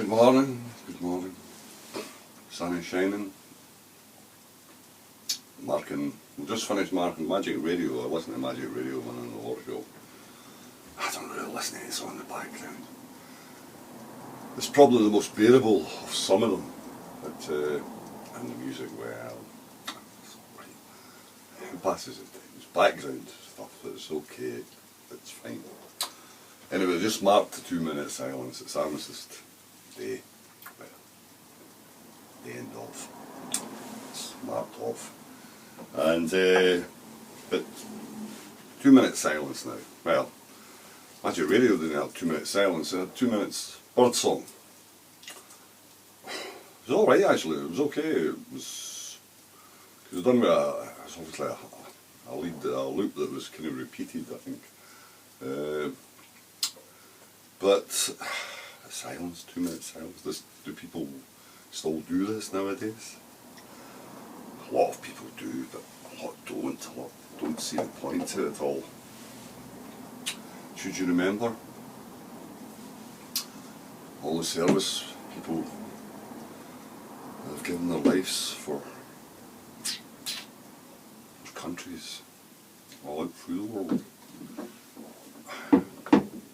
morning, good morning. Sun is shining. We just finished marking Magic Radio. I listen to Magic Radio when I'm in the horse show. I don't really listen to it, it's on in the background. It's probably the most bearable of some of them, but and the music, well, it passes it. It's background stuff, but it's okay, it's fine. Anyway, just marked the 2-minute silence. It's Armistice Day. Well, the end of. It's marked off. And, but 2-minute silence now. Well, Magic Radio didn't have 2-minute silence, it had 2 minutes bird song. It was alright actually, it was okay. It was done with it was obviously a loop that was kind of repeated, I think. But silence, 2-minute silence, do people still do this nowadays? A lot of people do, but a lot don't see the point to it at all. Should you remember all the service people that have given their lives for countries all out through the world?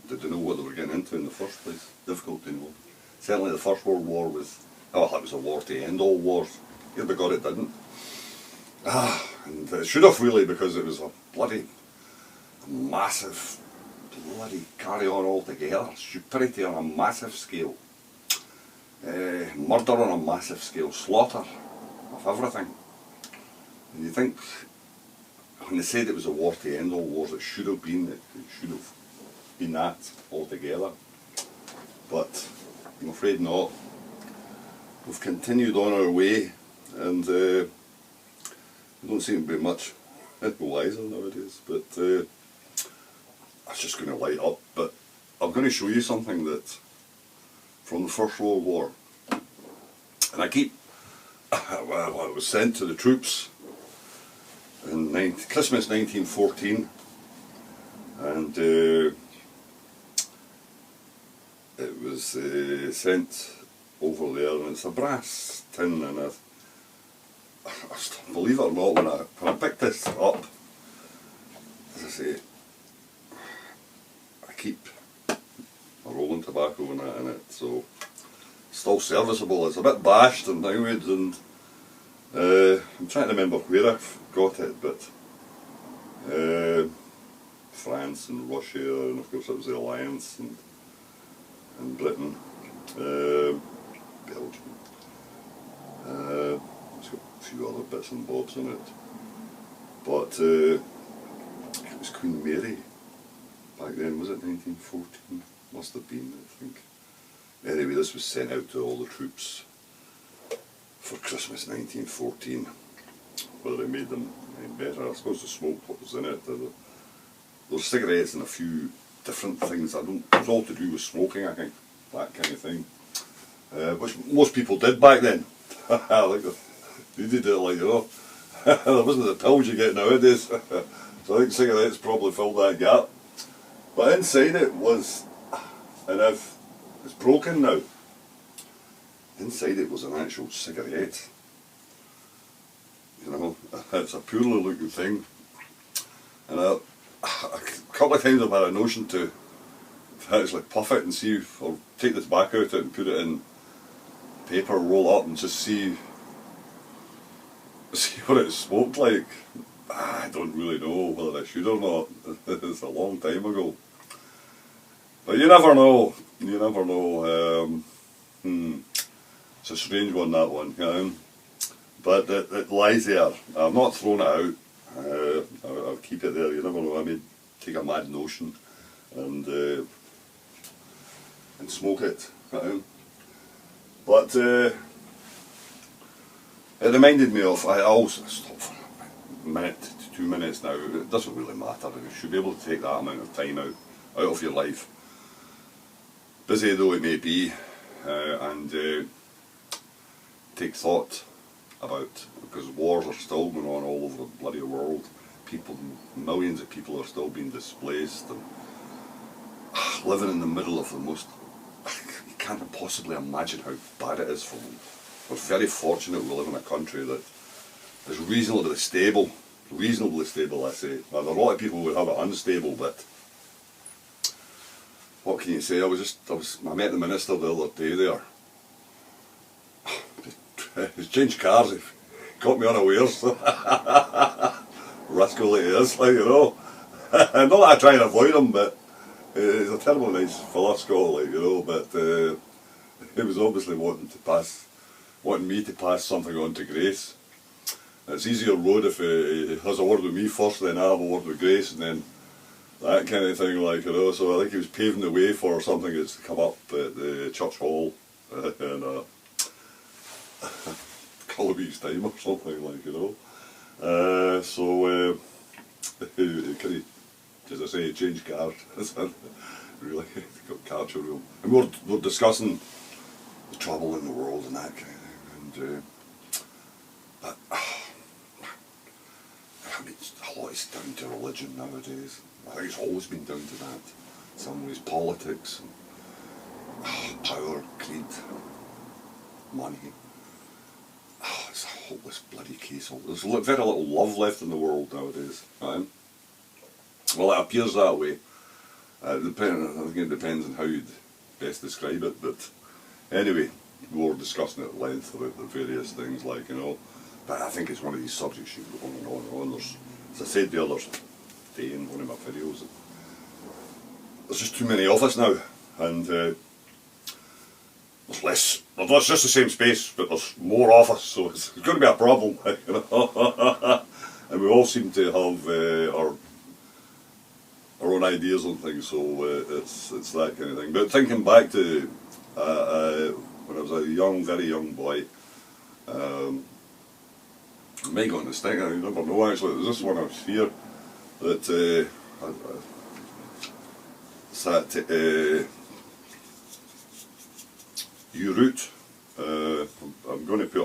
Did they know what they were getting into in the first place? Difficult to know. Certainly the First World War was, it was a war to end all wars. Here by God it didn't. And it should have really, because it was a bloody massive, bloody carry on altogether. Stupidity on a massive scale. Murder on a massive scale. Slaughter of everything. And you think, when they said it was a war to end all wars, it should have been that altogether. But I'm afraid not. We've continued on our way, and we don't seem to be much wiser nowadays, but that's just going to light up. But I'm going to show you something that from the First World War, and well, it was sent to the troops in Christmas 1914, and it was sent over there, and it's a brass tin, and believe it or not, when I picked this up, as I say, I keep a rolling tobacco in it, so it's still serviceable. It's a bit bashed and downwards, and I'm trying to remember where I got it, but France and Russia, and of course it was the Alliance, and Britain, Belgium. It's got a few other bits and bobs in it, but it was Queen Mary back then, was it 1914? Must have been, I think. Anyway, this was sent out to all the troops for Christmas 1914, whether it made them any better. I suppose the smoke, what was in it, there were cigarettes and a few different things. It was all to do with smoking, I think, that kind of thing, which most people did back then. Like they did it, like, you know, there wasn't the pills you get nowadays, so I think cigarettes probably filled that gap. But inside it was, and it's broken now, inside it was an actual cigarette. You know, it's a poorly looking thing, and a couple of times I've had a notion to actually puff it and see, or take the tobacco out of it and put it in paper, roll up and just see what it smoked like. I don't really know whether I should or not. It's a long time ago. But you never know. You never know. It's a strange one, that one. But it lies there. I've not thrown it out. I'll keep it there. You never know. I may take a mad notion and smoke it. But it reminded me of, I always stop for a minute to 2 minutes now. It doesn't really matter. You should be able to take that amount of time out of your life, busy though it may be, and take thought about, because wars are still going on all over the bloody world. Millions of people are still being displaced and living in the middle of the most, you can't possibly imagine how bad it is for them. We're very fortunate we live in a country that is reasonably stable. Reasonably stable, I say. Now, there are a lot of people who have it unstable, but what can you say? I met the minister the other day there. He's changed cars. He caught me unawares. Rascal that he is, like, you know. Not that I try and avoid him, but he's a terrible nice fella, Scott, like, you know. But he was obviously wanting me to pass something on to Grace. It's easier road if he has a word with me first, then I have a word with Grace, and then that kind of thing, like, you know. So I think he was paving the way for something that's come up at the church hall in a couple of weeks' time or something, like, you know. Can he, as I say, change cars? Really, got capture room. And we're discussing the trouble in the world and that kind of thing. And but I mean, a lot is down to religion nowadays. I think it's always been down to that. In some ways, politics, and, power, greed, money. It's a hopeless bloody case. There's very little love left in the world nowadays. Right? Well, it appears that way. I think it depends on how you'd best describe it. But anyway, we were discussing at length about the various things, like, you know. But I think it's one of these subjects you go on and on and on. There's, as I said the other day in one of my videos, there's just too many of us now, and there's less. There's just the same space, but there's more of us, so it's going to be a problem, you know. And we all seem to have our own ideas on things, so it's that kind of thing. But thinking back to when I was a very young boy. I may go on this thing, I never know actually. It was this one I was here that I sat U-root. I'm going to put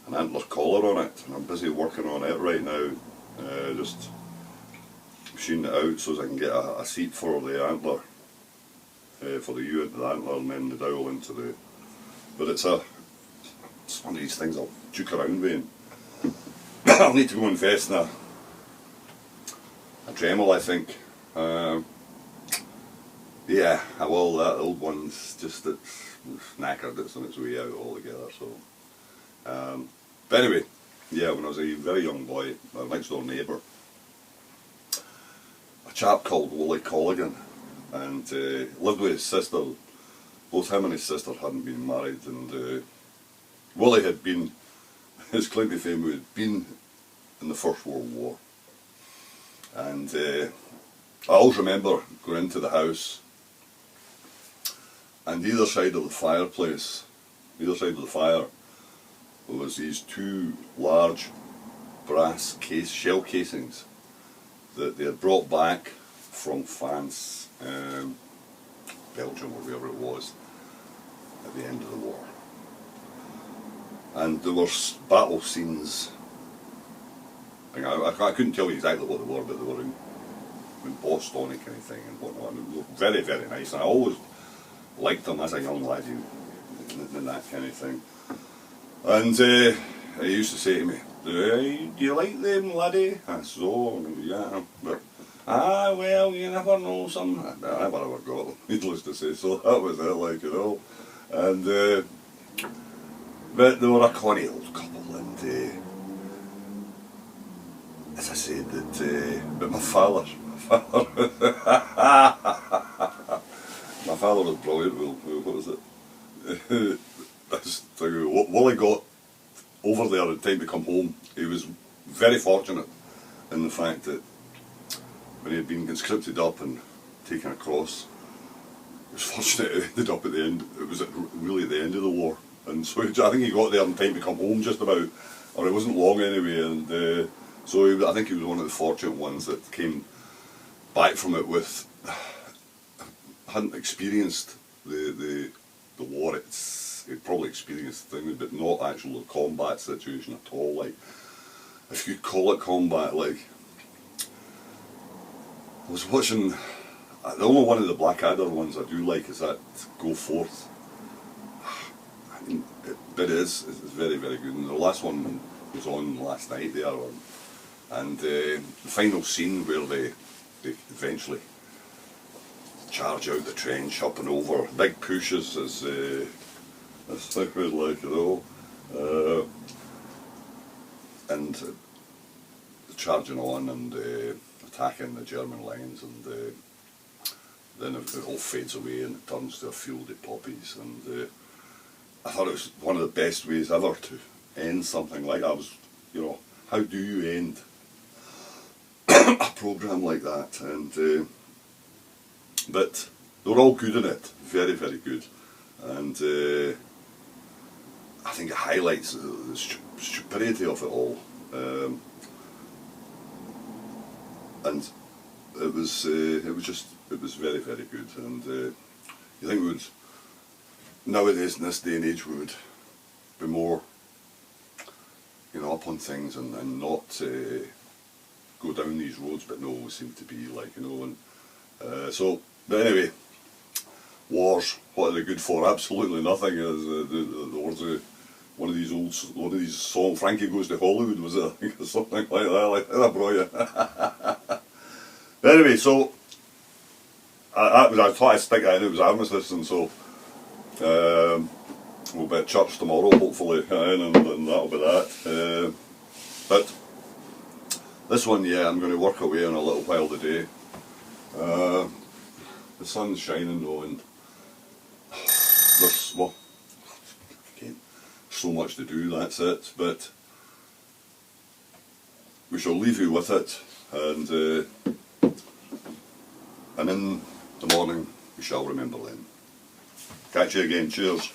an antler collar on it, and I'm busy working on it right now. Just machining it out so as I can get a seat for the antler, for the U into the antler, and then the dowel into the. But it's one of these things I'll juke around with. I'll need to go invest in a Dremel, I think. Yeah, well, that old one's just it's knackered. It's on its way out altogether. So, but anyway, yeah, when I was a very young boy, my next door neighbour, a chap called Willie Colligan, and lived with his sister. Both him and his sister hadn't been married, and Willie had been, his claim to fame, had been in the First World War. And I always remember going into the house, and either side of the fireplace, either side of the fire, was these two large brass shell casings that they had brought back from France, Belgium or wherever it was, at the end of the war. And there were battle scenes. I couldn't tell you exactly what they were, but they were in Boston kind of thing and whatnot. And they were very, very nice. And I always liked them as a young lad, and that kind of thing. And he used to say to me, "Do you like them, laddie?" I said, "Oh, yeah." But, well, you never know, some. I never ever got them, needless to say. So that was it, like, you know. And but they were a conny old couple, and as I said, but my father was brilliant. What was it? Willie got over there in time to come home. He was very fortunate in the fact that when he had been conscripted up and taken across, he was fortunate it ended up at the end. It was really at the end of the war. And so I think he got there in time to come home just about, or it wasn't long anyway, and so I think he was one of the fortunate ones that came back from it with, hadn't experienced the war. He'd probably experienced things, but not actual combat situation at all, like, if you call it combat. Like, I was watching The only one of the Blackadder ones I do like is that Go Forth. I mean, but it's very, very good. And the last one was on last night there, and the final scene where they eventually charge out the trench up and over, big pushes as thick was like, you know, and charging on and attacking the German lines, and then it all fades away and it turns to a field of poppies. And I thought it was one of the best ways ever to end something like that. You know, how do you end a programme like that? And but they were all good in it, very, very good. And I think it highlights the stupidity of it all. And it was very, very good. And you think we would, nowadays in this day and age, we would be more, you know, up on things and not go down these roads, but no, we seem to be like, you know. And so, but anyway, wars, what are they good for? Absolutely nothing. As there was one of these songs, Frankie Goes to Hollywood, was it? I think, or something like that. Like that, bro, yeah. Anyway, so I thought I'd stick that in. It was armistice, and so we'll be at church tomorrow, hopefully, and that'll be that. But this one, yeah, I'm going to work away on a little while today. The sun's shining though, and there's, well, again, so much to do, that's it. But we shall leave you with it, and in the morning we shall remember then. Catch you again, cheers.